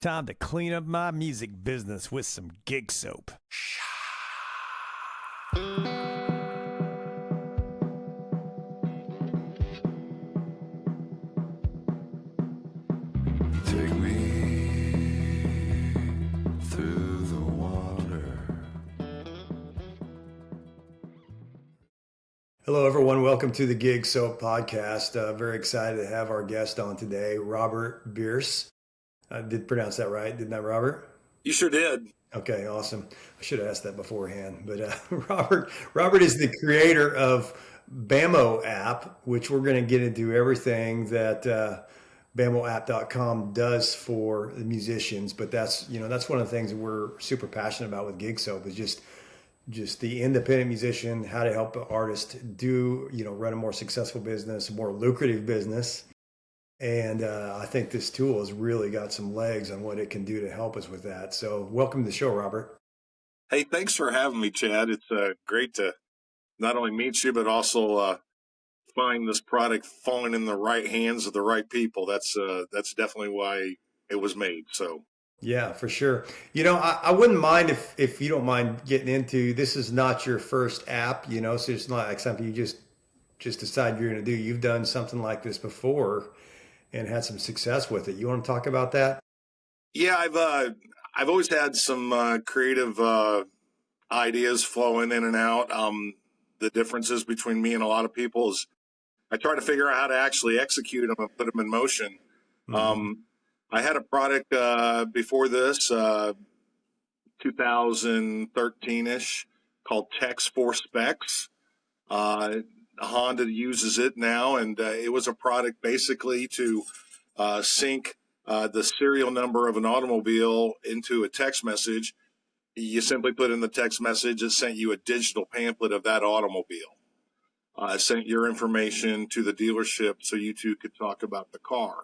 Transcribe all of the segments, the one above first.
Time to clean up my music business with some gig soap. Take me through the water. Hello, everyone. Welcome to the Gig Soap podcast. Very excited to have our guest on today, Robert Bearce. I did pronounce that right, didn't I, Robert? You sure did. Okay, awesome. I should have asked that beforehand. But Robert is the creator of Bamo App, which we're going to get into everything that BamoApp.com does for the musicians. But that's one of the things that we're super passionate about with Gig Soap is just the independent musician, how to help an artist do, run a more successful business, a more lucrative business. And I think this tool has really got some legs on what it can do to help us with that. So welcome to the show, Robert. Hey, thanks for having me, Chad. It's great to not only meet you, but also find this product falling in the right hands of the right people. That's definitely why it was made. So. Yeah, for sure. I wouldn't mind if you don't mind getting into, this is not your first app, so it's not like something you just decide you're going to do. You've done something like this before and had some success with it. You want to talk about that? Yeah, I've always had some creative ideas flowing in and out. The differences between me and a lot of people is I try to figure out how to actually execute them and put them in motion. Mm-hmm. I had a product before this, 2013-ish, called Text for Specs. Honda uses it now, and it was a product basically to sync the serial number of an automobile into a text message. You simply put in the text message, it sent you a digital pamphlet of that automobile. It sent your information to the dealership so you two could talk about the car.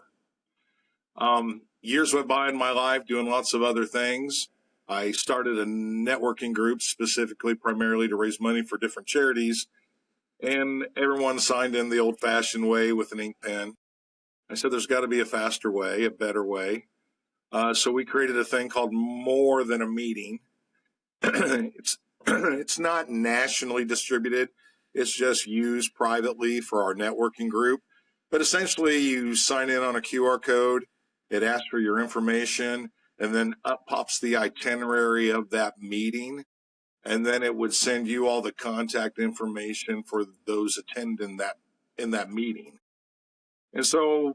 Years went by in my life doing lots of other things. I started a networking group specifically, primarily to raise money for different charities. And everyone signed in the old-fashioned way with an ink pen. I said, there's got to be a faster way, a better way. So we created a thing called More Than a Meeting. It's not nationally distributed. It's just used privately for our networking group. But essentially, you sign in on a QR code. It asks for your information, and then up pops the itinerary of that meeting. And then it would send you all the contact information for those attending in that meeting. And so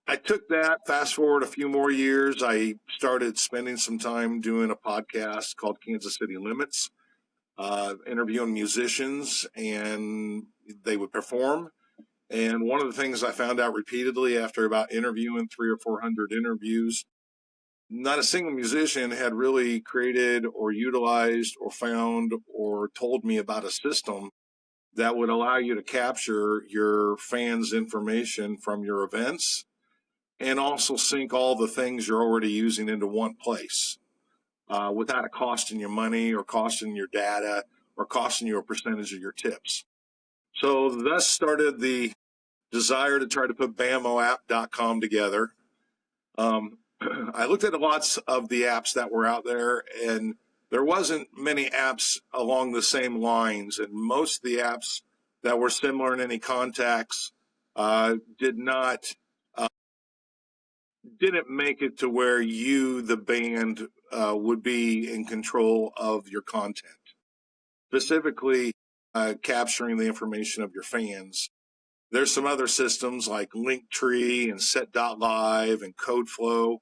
I took that, fast forward a few more years, I started spending some time doing a podcast called Kansas City Limits, interviewing musicians, and they would perform. And one of the things I found out repeatedly after about interviewing 300 or 400 interviews, not a single musician had really created or utilized or found or told me about a system that would allow you to capture your fans' information from your events and also sync all the things you're already using into one place without it costing you money or costing your data or costing you a percentage of your tips. So thus started the desire to try to put BamoApp.com together. I looked at lots of the apps that were out there, and there wasn't many apps along the same lines. And most of the apps that were similar in any contacts didn't make it to where you, the band, would be in control of your content, specifically capturing the information of your fans. There's some other systems like Linktree and Set.live and CodeFlow.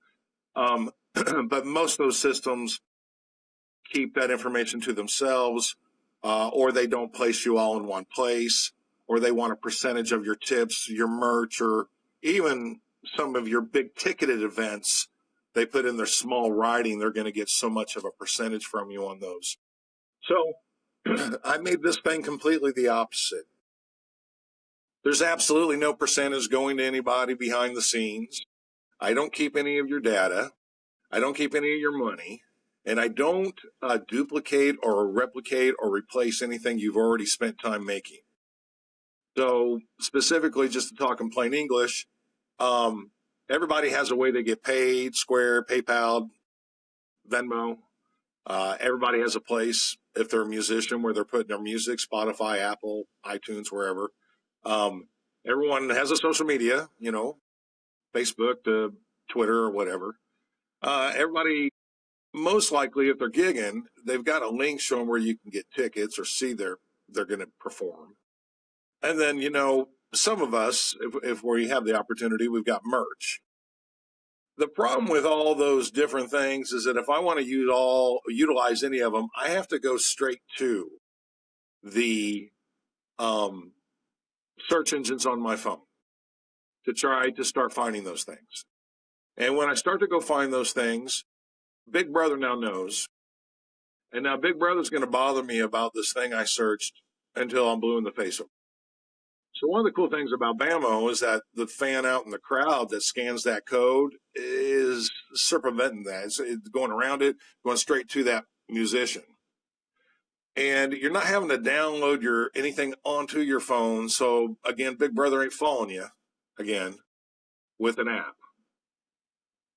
But most of those systems keep that information to themselves, or they don't place you all in one place, or they want a percentage of your tips, your merch, or even some of your big ticketed events. They put in their small writing, they're going to get so much of a percentage from you on those. So I made this thing completely the opposite. There's absolutely no percentage going to anybody behind the scenes. I don't keep any of your data. I don't keep any of your money. And I don't duplicate or replicate or replace anything you've already spent time making. So specifically, just to talk in plain English, everybody has a way they get paid: Square, PayPal, Venmo. Everybody has a place if they're a musician where they're putting their music: Spotify, Apple, iTunes, wherever. Everyone has a social media, Facebook to Twitter or whatever. Everybody, most likely, if they're gigging, they've got a link showing where you can get tickets or see they're going to perform. And then, some of us, if we have the opportunity, we've got merch. The problem with all those different things is that if I want to utilize any of them, I have to go straight to the search engines on my phone to try to start finding those things. And when I start to go find those things, Big Brother now knows. And now Big Brother's going to bother me about this thing I searched until I'm blue in the face. So one of the cool things about Bammo is that the fan out in the crowd that scans that code is circumventing that. It's going around it, going straight to that musician. And you're not having to download anything onto your phone. So again, Big Brother ain't following you again with an app.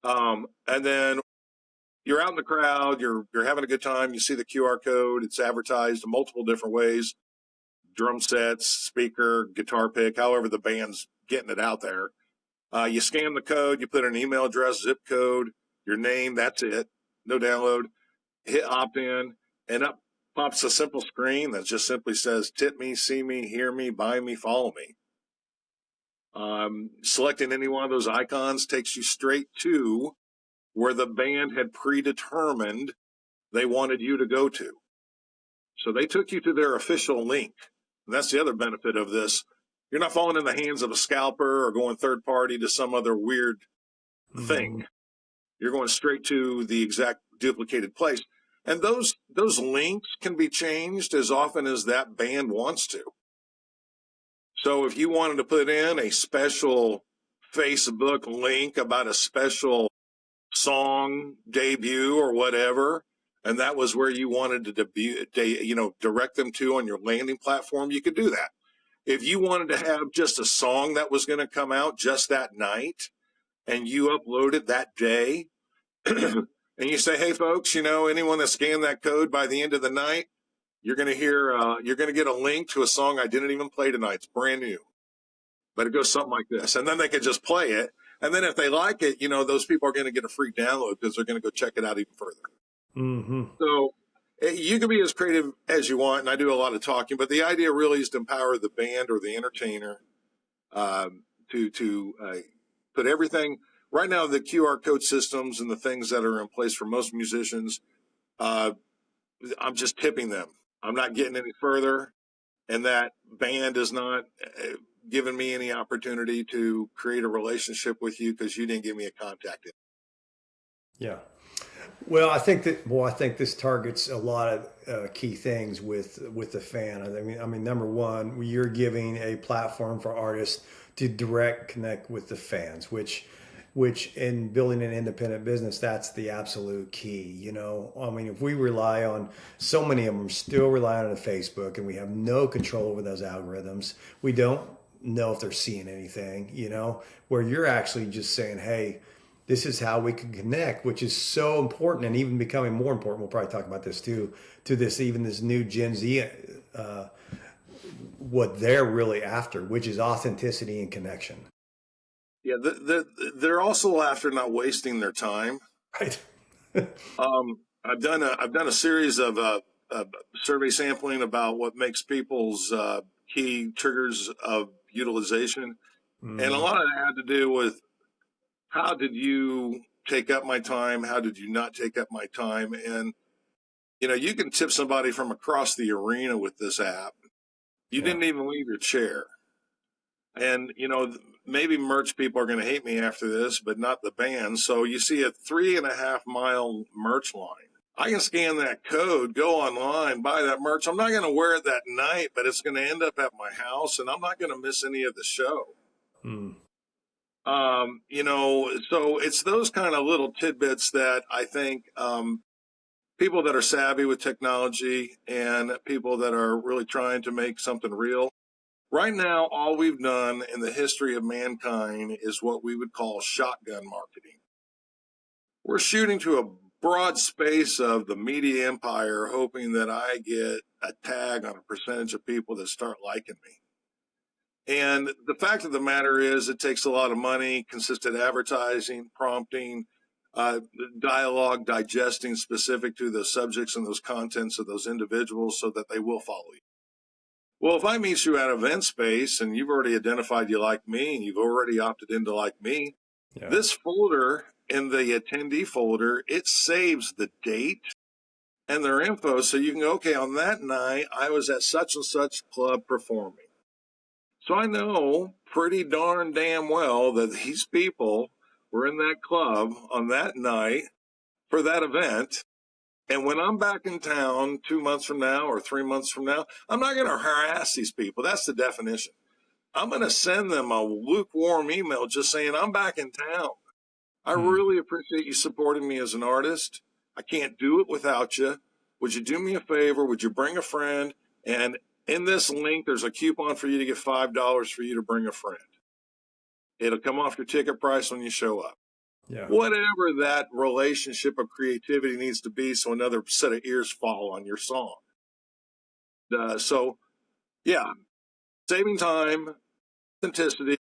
And then you're out in the crowd, you're having a good time. You see the QR code. It's advertised in multiple different ways: drum sets, speaker, guitar pick, however the band's getting it out there. You scan the code, you put an email address, zip code, your name, that's it. No download. Hit opt in, and up pops a simple screen that just simply says, tip me, see me, hear me, buy me, follow me. Selecting any one of those icons takes you straight to where the band had predetermined they wanted you to go to. So they took you to their official link. And that's the other benefit of this. You're not falling in the hands of a scalper or going third party to some other weird thing. You're going straight to the exact duplicated place. And those links can be changed as often as that band wants to. So if you wanted to put in a special Facebook link about a special song debut or whatever, and that was where you wanted to direct them to on your landing platform, you could do that. If you wanted to have just a song that was going to come out just that night and you upload it that day and you say, hey folks, anyone that scanned that code by the end of the night, you're going to get a link to a song I didn't even play tonight. It's brand new, but it goes something like this. And then they could just play it. And then if they like it, those people are going to get a free download because they're going to go check it out even further. Mm-hmm. So you can be as creative as you want, and I do a lot of talking, but the idea really is to empower the band or the entertainer to put everything. Right now, the QR code systems and the things that are in place for most musicians, I'm just tipping them. I'm not getting any further, and that band is not giving me any opportunity to create a relationship with you because you didn't give me a contact. Yeah. Well, I think this targets a lot of key things with the fan. I mean, number one, you're giving a platform for artists to direct connect with the fans, which in building an independent business, that's the absolute key. I mean, if we rely on, so many of them still rely on Facebook, and we have no control over those algorithms. We don't know if they're seeing anything, where you're actually just saying, hey, this is how we can connect, which is so important, and even becoming more important. We'll probably talk about this too, to this new Gen Z, what they're really after, which is authenticity and connection. Yeah, they're also after not wasting their time. Right. I've done a series of survey sampling about what makes people's key triggers of utilization, and a lot of that had to do with how did you take up my time? How did you not take up my time? And, you can tip somebody from across the arena with this app. You didn't even leave your chair. And, maybe merch people are going to hate me after this, but not the band. So you see a 3.5 mile merch line. I can scan that code, go online, buy that merch. I'm not going to wear it that night, but it's going to end up at my house, and I'm not going to miss any of the show. So it's those kind of little tidbits that I think people that are savvy with technology and people that are really trying to make something real Right now, all we've done in the history of mankind is what we would call shotgun marketing. We're shooting to a broad space of the media empire, hoping that I get a tag on a percentage of people that start liking me. And the fact of the matter is, it takes a lot of money, consistent advertising, prompting, dialogue, digesting specific to the subjects and those contents of those individuals so that they will follow you. Well, if I meet you at event space and you've already identified you like me and you've already opted in to like me, this folder in the attendee folder, it saves the date and their info so you can go, okay, on that night, I was at such and such club performing. So I know pretty darn damn well that these people were in that club on that night for that event. And when I'm back in town 2 months from now or 3 months from now, I'm not going to harass these people. That's the definition. I'm going to send them a lukewarm email just saying, I'm back in town. I really appreciate you supporting me as an artist. I can't do it without you. Would you do me a favor? Would you bring a friend? And in this link, there's a coupon for you to get $5 for you to bring a friend. It'll come off your ticket price when you show up. Yeah. Whatever that relationship of creativity needs to be so another set of ears fall on your song. So, yeah, saving time, authenticity,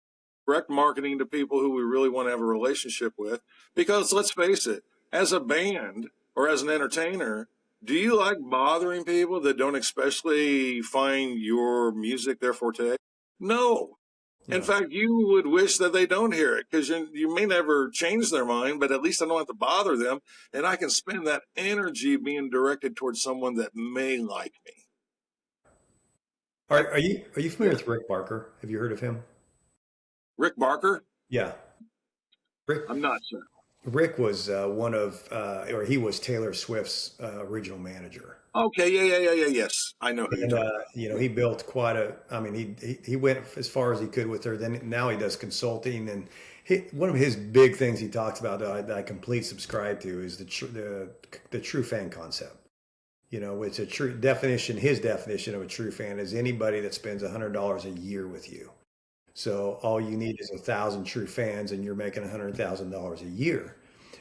direct marketing to people who we really want to have a relationship with. Because let's face it, as a band or as an entertainer, do you like bothering people that don't especially find your music their forte? No. In fact, you would wish that they don't hear it because you may never change their mind, but at least I don't have to bother them. And I can spend that energy being directed towards someone that may like me. Are you familiar with Rick Barker? Have you heard of him? Rick Barker? Yeah. Rick I'm not sure. Rick was or he was Taylor Swift's original manager. Okay, yes. I know who you're And talking about. he built he went as far as he could with her. Then now he does consulting, and one of his big things he talks about that I completely subscribe to is the true fan concept. It's a true definition. His definition of a true fan is anybody that spends $100 a year with you. So all you need is 1,000 true fans, and you're making $100,000 a year.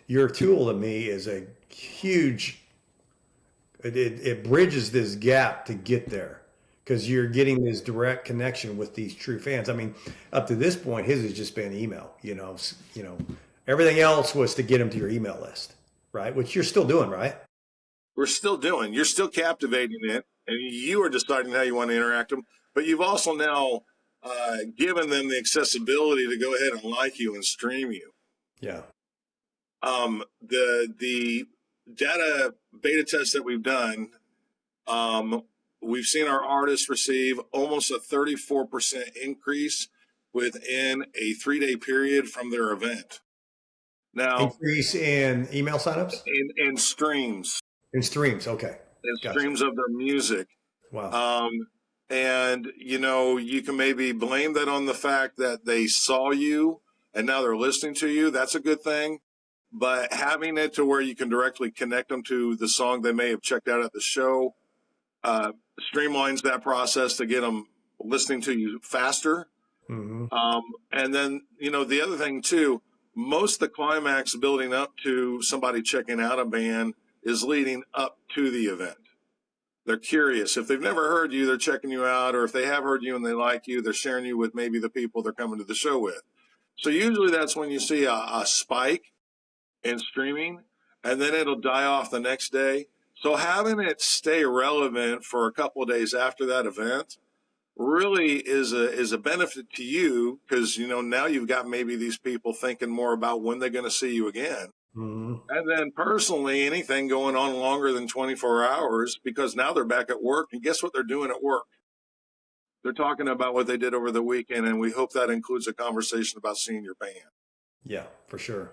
Your tool to me is a huge. It bridges this gap to get there because you're getting this direct connection with these true fans. I mean, up to this point, his has just been email. Everything else was to get them to your email list, right? Which you're still doing, right? We're still doing. You're still captivating it, and you are deciding how you want to interact them. But you've also now given them the accessibility to go ahead and like you and stream you. Yeah. The data beta test that we've done, we've seen our artists receive almost a 34% increase within a 3-day period from their event. Now, Increase in email signups? in streams. In streams, okay. And Gotcha. streams of their music. Wow. And, you can maybe blame that on the fact that they saw you and now they're listening to you. That's a good thing. But having it to where you can directly connect them to the song they may have checked out at the show streamlines that process to get them listening to you faster. Mm-hmm. And then, the other thing, too, most of the climax building up to somebody checking out a band is leading up to the event. They're curious. If they've never heard you, they're checking you out. Or if they have heard you and they like you, they're sharing you with maybe the people they're coming to the show with. So usually that's when you see a spike in streaming, and then it'll die off the next day. So having it stay relevant for a couple of days after that event really is a benefit to you because, now you've got maybe these people thinking more about when they're going to see you again. Mm-hmm. And then personally, anything going on longer than 24 hours, because now they're back at work. And guess what they're doing at work? They're talking about what they did over the weekend. And we hope that includes a conversation about seeing your band. Yeah, for sure.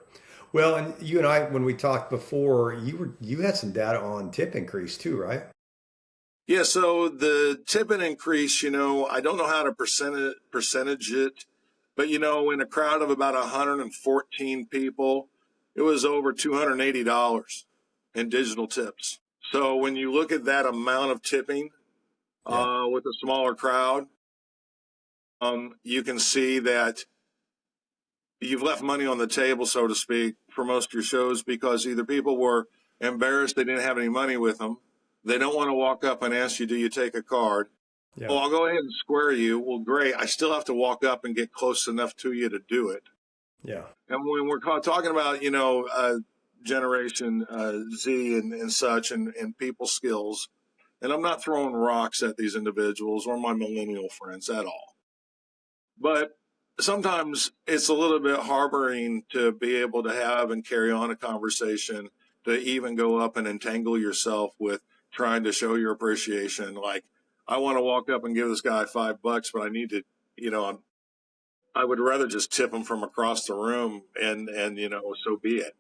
Well, and you and I, when we talked before, you had some data on tip increase too, right? Yeah. So the tipping increase, I don't know how to percentage it, but in a crowd of about 114 people, it was over $280 in digital tips. So when you look at that amount of tipping with a smaller crowd, you can see that you've left money on the table, so to speak, for most of your shows because either people were embarrassed they didn't have any money with them. They don't want to walk up and ask you, do you take a card? Yeah. Oh, I'll go ahead and square you. Well, great. I still have to walk up and get close enough to you to do it. Yeah. And when we're talking about, Generation Z and such and people skills, and I'm not throwing rocks at these individuals or my millennial friends at all. But sometimes it's a little bit harboring to be able to have and carry on a conversation, to even go up and entangle yourself with trying to show your appreciation. Like, I want to walk up and give this guy $5, but I need to, I would rather just tip him from across the room and so be it.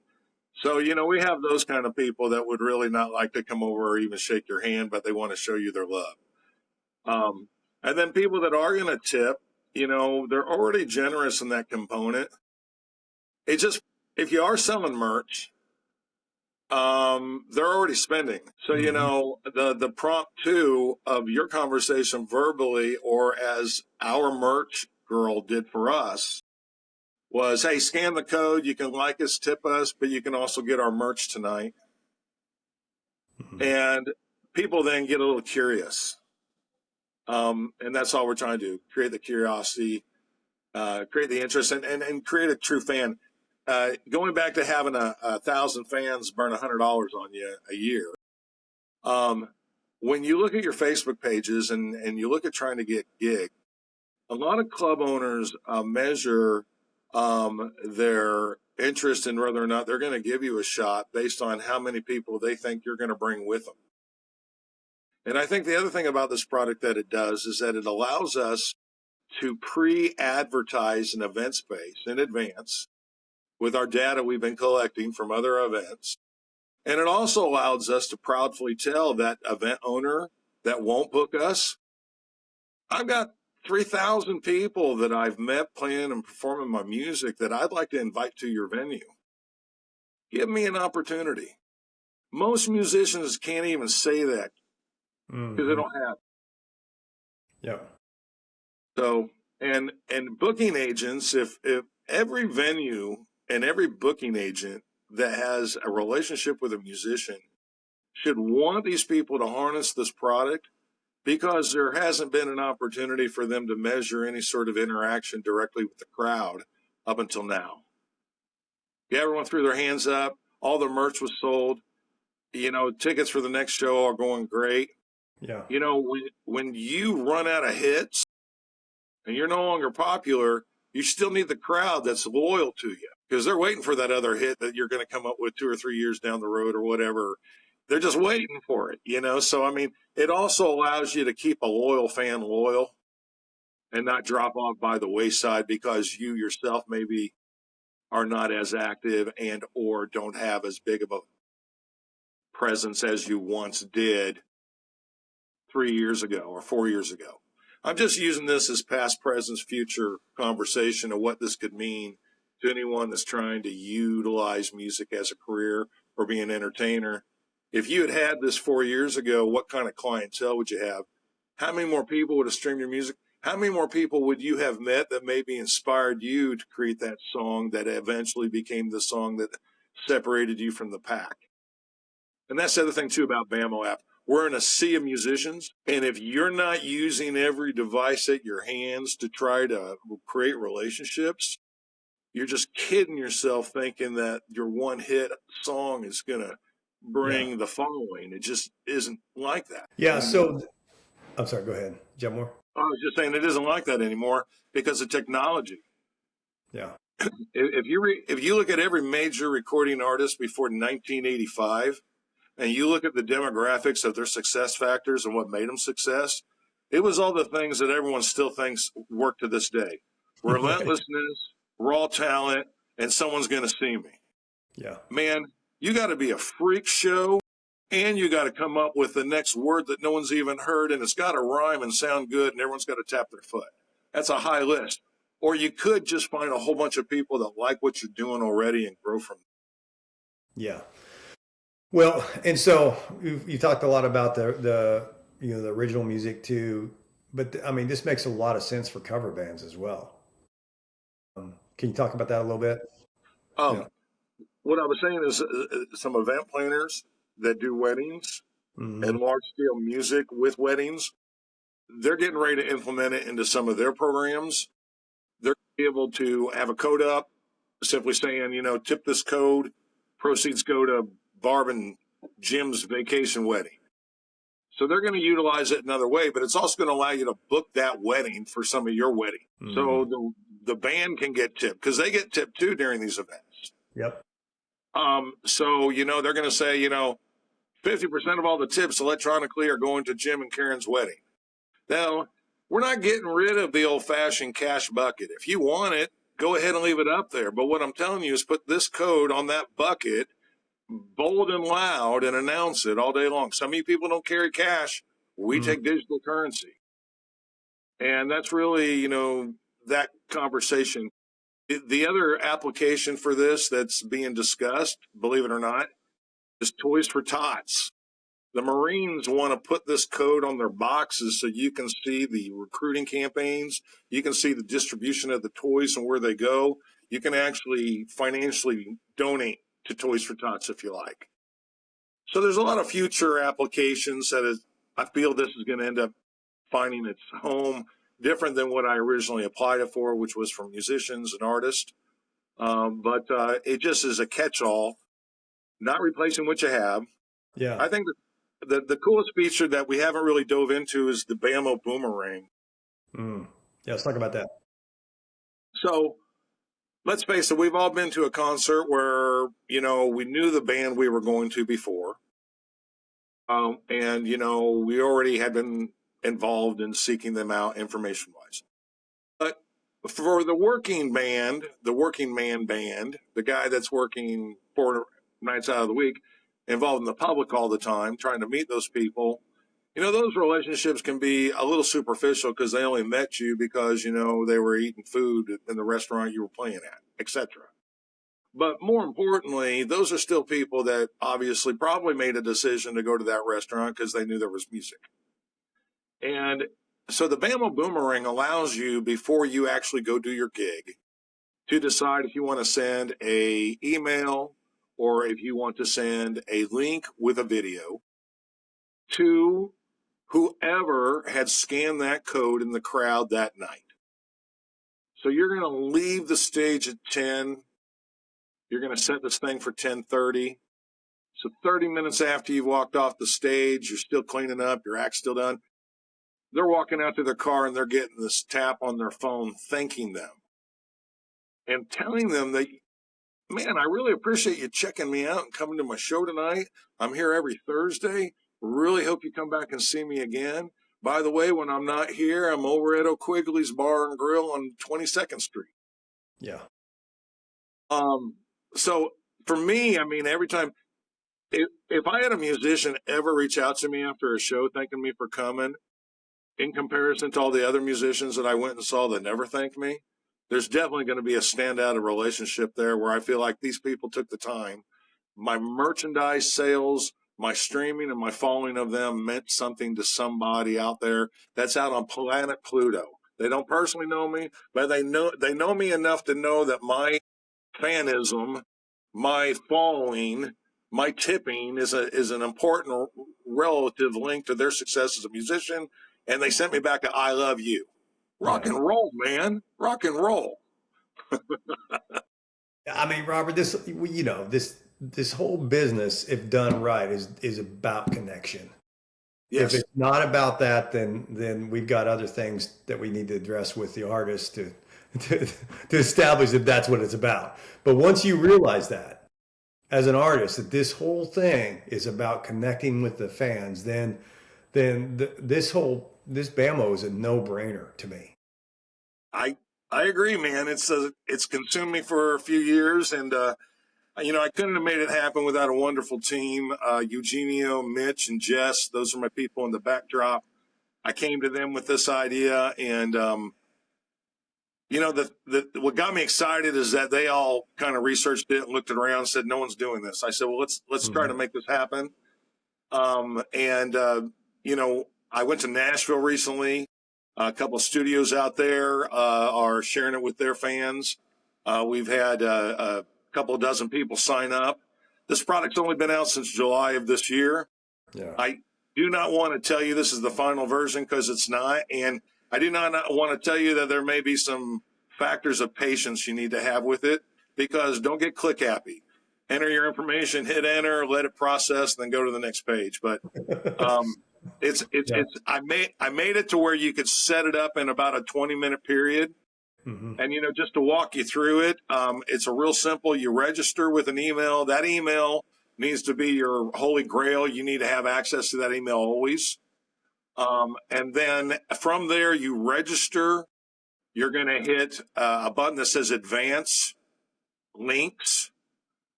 So, we have those kind of people that would really not like to come over or even shake your hand, but they want to show you their love. And then people that are going to tip, they're already generous in that component. It just, if you are selling merch, they're already spending. So, the prompt two of your conversation verbally, or as our merch girl did for us, was, hey, scan the code. You can like us, tip us, but you can also get our merch tonight. And people then get a little curious. And that's all we're trying to do, create the curiosity, create the interest, and create a true fan. Going back to having 1,000 fans burn $100 on you a year. When you look at your Facebook pages and you look at trying to get gig, a lot of club owners measure their interest in whether or not they're going to give you a shot based on how many people they think you're going to bring with them. And I think the other thing about this product that it does is that it allows us to pre-advertise an event space in advance with our data we've been collecting from other events. And it also allows us to proudly tell that event owner that won't book us, I've got 3,000 people that I've met playing and performing my music that I'd like to invite to your venue. Give me an opportunity. Most musicians can't even say that because they don't have. Yeah. So, and booking agents, if every venue and every booking agent that has a relationship with a musician should want these people to harness this product, because there hasn't been an opportunity for them to measure any sort of interaction directly with the crowd up until now. Everyone threw their hands up. All the merch was sold. Tickets for the next show are going great. Yeah. When you run out of hits and you're no longer popular, you still need the crowd that's loyal to you, because they're waiting for that other hit that you're going to come up with 2 or 3 years down the road or whatever. They're just waiting for it, So, I mean, it also allows you to keep a loyal fan loyal and not drop off by the wayside because you yourself maybe are not as active and or don't have as big of a presence as you once did 3 years ago or 4 years ago. I'm just using this as past, present, future conversation of what this could mean to anyone that's trying to utilize music as a career or be an entertainer. If you had this 4 years ago, what kind of clientele would you have? How many more people would have streamed your music? How many more people would you have met that maybe inspired you to create that song that eventually became the song that separated you from the pack? And that's the other thing, too, about Bamo App. We're in a sea of musicians, and if you're not using every device at your hands to try to create relationships, you're just kidding yourself thinking that your one-hit song is going to bring the following. It just isn't like that. Yeah. So, I'm sorry, go ahead. Do you have more? I was just saying it isn't like that anymore because of technology. Yeah. If you look at every major recording artist before 1985, and you look at the demographics of their success factors and what made them success, it was all the things that everyone still thinks work to this day. Relentlessness, raw talent, and someone's going to see me. Yeah. Man, you got to be a freak show, and you got to come up with the next word that no one's even heard, and it's got to rhyme and sound good, and everyone's got to tap their foot. That's a high list. Or you could just find a whole bunch of people that like what you're doing already and grow from it. Yeah. Well, and so you talked a lot about the original music too, but I mean, this makes a lot of sense for cover bands as well. Can you talk about that a little bit? Yeah. Um, what I was saying is some event planners that do weddings Hmm. and large scale music with weddings, they're getting ready to implement it into some of their programs. They're able to have a code up simply saying, tip this code, proceeds go to Barb and Jim's vacation wedding. So they're going to utilize it another way, but it's also going to allow you to book that wedding for some of your wedding. Hmm. So the band can get tipped because they get tipped too during these events. Yep. So, they're going to say, 50% of all the tips electronically are going to Jim and Karen's wedding. Now, we're not getting rid of the old fashioned cash bucket. If you want it, go ahead and leave it up there. But what I'm telling you is put this code on that bucket bold and loud and announce it all day long. Some of you people don't carry cash. We take digital currency. And that's really, that conversation. The other application for this that's being discussed, believe it or not, is Toys for Tots. The Marines want to put this code on their boxes so you can see the recruiting campaigns. You can see the distribution of the toys and where they go. You can actually financially donate to Toys for Tots if you like. So there's a lot of future applications I feel this is going to end up finding its home different than what I originally applied it for, which was for musicians and artists. But it just is a catch-all, not replacing what you have. Yeah. I think the coolest feature that we haven't really dove into is the Bamo Boomerang. Yeah. Let's talk about that. So let's face it, we've all been to a concert where, we knew the band we were going to before. And, we already had been involved in seeking them out information-wise. But for the working man band, the guy that's working 4 nights out of the week, involved in the public all the time, trying to meet those people, those relationships can be a little superficial because they only met you because, they were eating food in the restaurant you were playing at, etc. But more importantly, those are still people that obviously probably made a decision to go to that restaurant because they knew there was music. And so the Bamo Boomerang allows you, before you actually go do your gig, to decide if you want to send a email or if you want to send a link with a video to whoever had scanned that code in the crowd that night. So you're going to leave the stage at 10. You're going to set this thing for 10:30. So 30 minutes after you've walked off the stage, you're still cleaning up, your act's still done. They're walking out to their car and they're getting this tap on their phone thanking them and telling them that, man, I really appreciate you checking me out and coming to my show tonight. I'm here every Thursday. Really hope you come back and see me again. By the way, when I'm not here, I'm over at O'Quigley's Bar and Grill on 22nd Street. Yeah. So for me, every time, if I had a musician ever reach out to me after a show thanking me for coming, in comparison to all the other musicians that I went and saw that never thanked me, there's definitely going to be a standout relationship there where I feel like these people took the time. My merchandise sales, my streaming, and my following of them meant something to somebody out there that's out on planet Pluto. They don't personally know me, but they know me enough to know that my fanism, my following, my tipping is an important relative link to their success as a musician. And they sent me back a I love you. Rock and roll, man. Rock and roll. Robert, this whole business, if done right, is about connection. Yes. If it's not about that, then we've got other things that we need to address with the artist to establish that that's what it's about. But once you realize that as an artist, that this whole thing is about connecting with the fans, then this Bamo is a no-brainer to me. I agree, man. It's consumed me for a few years, and I couldn't have made it happen without a wonderful team. Eugenio, Mitch, and Jess. Those are my people in the backdrop. I came to them with this idea, and what got me excited is that they all kind of researched it and looked it around and said, no one's doing this. I said, well, let's try to make this happen. I went to Nashville recently A couple of studios out there are sharing it with their fans. We've had a couple of dozen people sign up. This product's only been out since July of this year. Yeah. I do not want to tell you this is the final version because it's not. And I do not want to tell you that there may be some factors of patience you need to have with it, because don't get click happy. Enter your information, hit enter, let it process, then go to the next page. But I made it to where you could set it up in about a 20-minute period. Mm-hmm. And, just to walk you through it, it's a real simple. You register with an email. That email needs to be your holy grail. You need to have access to that email always. And then from there, you register. You're going to hit a button that says Advance Links.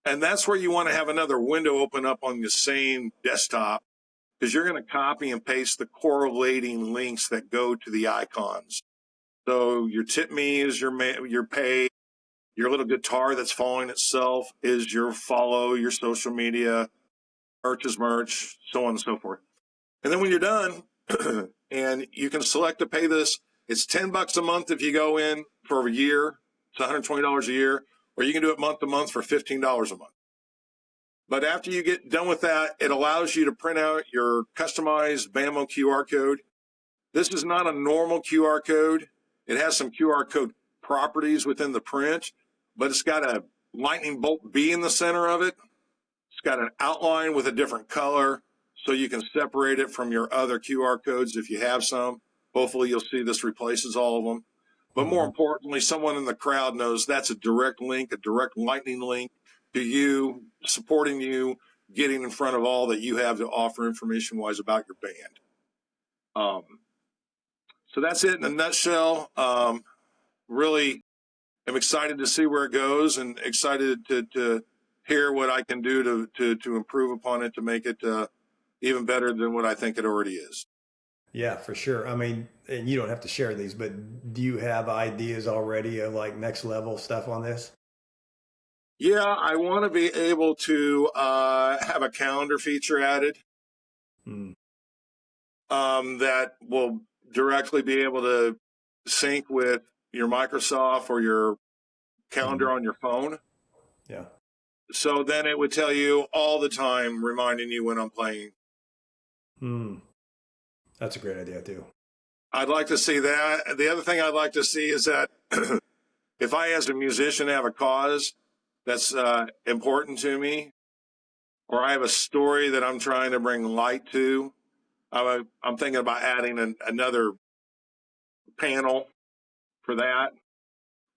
And that's where you want to have another window open up on the same desktop, because you're going to copy and paste the correlating links that go to the icons. So your tip me is your pay, your little guitar that's following itself is your follow, your social media, merch is merch, so on and so forth. And then when you're done, and you can select to pay this, it's $10 a month if you go in for a year. It's $120 a year, or you can do it month to month for $15 a month. But after you get done with that, it allows you to print out your customized Bammo QR code. This is not a normal QR code. It has some QR code properties within the print, but it's got a lightning bolt B in the center of it. It's got an outline with a different color, so you can separate it from your other QR codes if you have some. Hopefully you'll see this replaces all of them. But more importantly, someone in the crowd knows that's a direct link, a direct lightning link to you, supporting you, getting in front of all that you have to offer information-wise about your band. So that's it in a nutshell. Really am excited to see where it goes, and excited to hear what I can do to improve upon it, to make it even better than what I think it already is. Yeah, for sure. I mean, and you don't have to share these, but do you have ideas already of like next level stuff on this? Yeah, I want to be able to have a calendar feature added that will directly be able to sync with your Microsoft or your calendar on your phone. Yeah. So then it would tell you all the time, reminding you when I'm playing. That's a great idea too. I'd like to see that. The other thing I'd like to see is that if I, as a musician, have a cause that's important to me, or I have a story that I'm trying to bring light to, I'm thinking about adding another panel for that.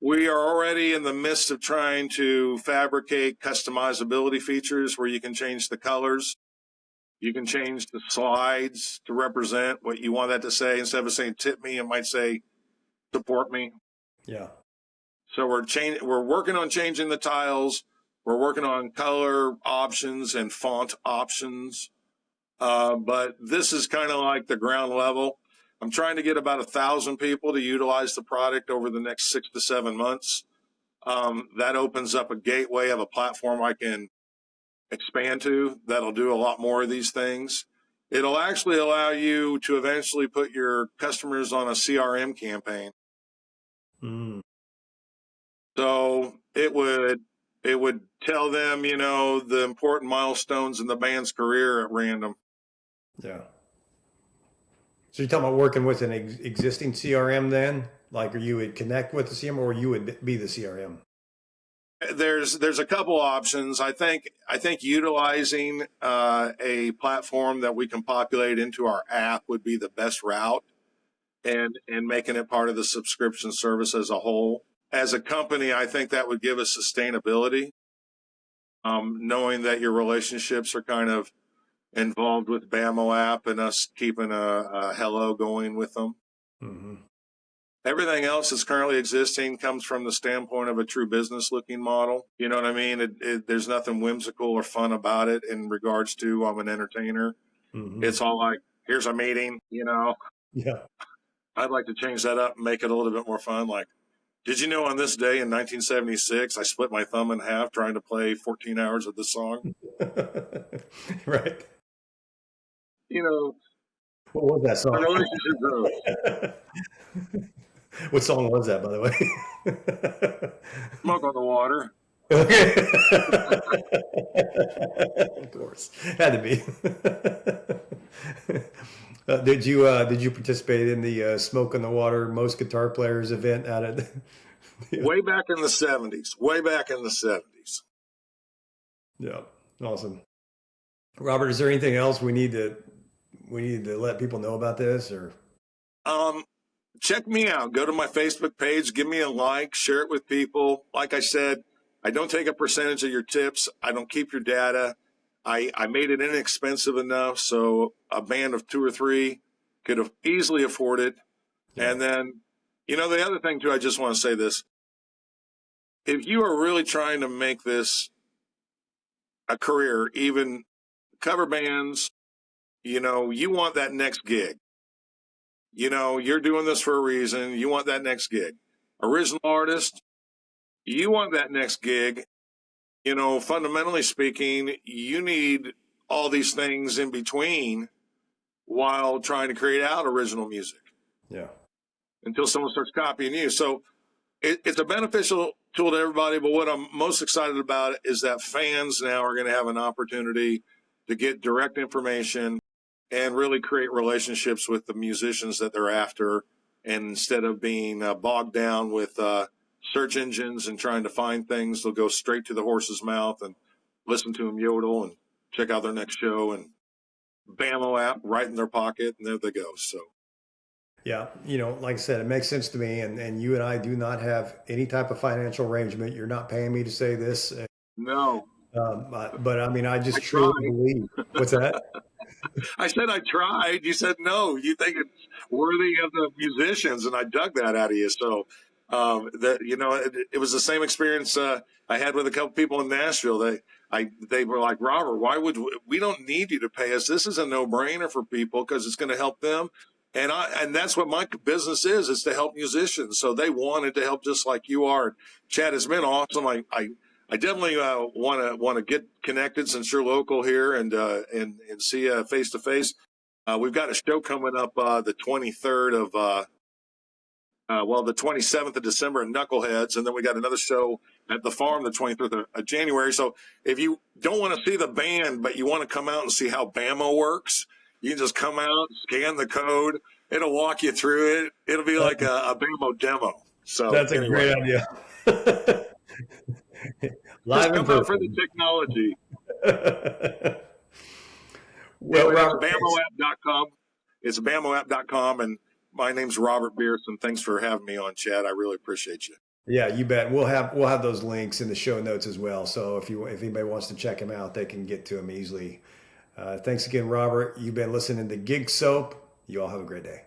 We are already in the midst of trying to fabricate customizability features where you can change the colors. You can change the slides to represent what you want that to say. Instead of saying tip me, it might say support me. Yeah. So we're working on changing the tiles. We're working on color options and font options. But this is kind of like the ground level. I'm trying to get about 1,000 people to utilize the product over the next 6 to 7 months. That opens up a gateway of a platform I can expand to that'll do a lot more of these things. It'll actually allow you to eventually put your customers on a CRM campaign. So it would tell them, the important milestones in the band's career at random. Yeah. So you're talking about working with an existing CRM then? Like, or you would connect with the CRM, or you would be the CRM? There's a couple options. I think utilizing a platform that we can populate into our app would be the best route, and making it part of the subscription service as a whole. As a company, I think that would give us sustainability, knowing that your relationships are kind of involved with Bamo App and us keeping a hello going with them. Everything else that's currently existing comes from the standpoint of a true business looking model. You know what I mean? There's nothing whimsical or fun about it in regards to I'm an entertainer. It's all like, here's a meeting, Yeah. I'd like to change that up and make it a little bit more fun. Like, did you know on this day in 1976, I split my thumb in half trying to play 14 hours of this song? Right. What was that The song? relationship grows. What song was that, by the way? Smoke on the water. Okay. Of course, had to be. Did you participate in the Smoke on the Water Most Guitar Players event out at? Way back in the 70s. Way back in the 70s. Yeah, awesome. Robert, is there anything else we need to let people know about this, or? Check me out. Go to my Facebook page. Give me a like. Share it with people. Like I said, I don't take a percentage of your tips. I don't keep your data. I made it inexpensive enough so a band of 2 or 3 could have easily afford it. Yeah. And then, the other thing too, I just want to say this. If you are really trying to make this a career, even cover bands, you want that next gig. You're doing this for a reason. You want that next gig. Original artist, you want that next gig. Fundamentally speaking, you need all these things in between while trying to create out original music Yeah. until someone starts copying you. So it's a beneficial tool to everybody. But what I'm most excited about is that fans now are going to have an opportunity to get direct information and really create relationships with the musicians that they're after. And instead of being bogged down with search engines and trying to find things, they'll go straight to the horse's mouth and listen to them yodel and check out their next show, and Bamo App right in their pocket, and there they go. So Yeah, like I said, it makes sense to me, and you and I do not have any type of financial arrangement. You're not paying me to say this, no, but I mean, I just truly tried. believe. What's that? I said I tried. You said no. You think it's worthy of the musicians, and I dug that out of you. So it was the same experience I had with a couple people in Nashville. They were like, Robert, why would we don't need you to pay us? This is a no brainer for people because it's going to help them. And that's what my business is to help musicians. So they wanted to help just like you are. Chad, has been awesome. I definitely want to get connected since you're local here and see you face to face. We've got a show coming up the 23rd of the 27th of December in Knuckleheads, and then we got another show at the farm the 23rd of January. So if you don't want to see the band, but you want to come out and see how Bammo works, you can just come out, scan the code. It'll walk you through it. It'll be like a Bammo demo. So That's a anyway, great idea. Just Live in come out for the person. technology. Well, Anyway, Robert, it's BammoApp.com. It's BammoApp.com, and my name's Robert Bearce, and thanks for having me on, Chad. I really appreciate you. yeah, you bet. We'll have those links in the show notes as well. So if anybody wants to check them out, they can get to them easily. Thanks again, Robert. You've been listening to Gig Soap. You all have a great day.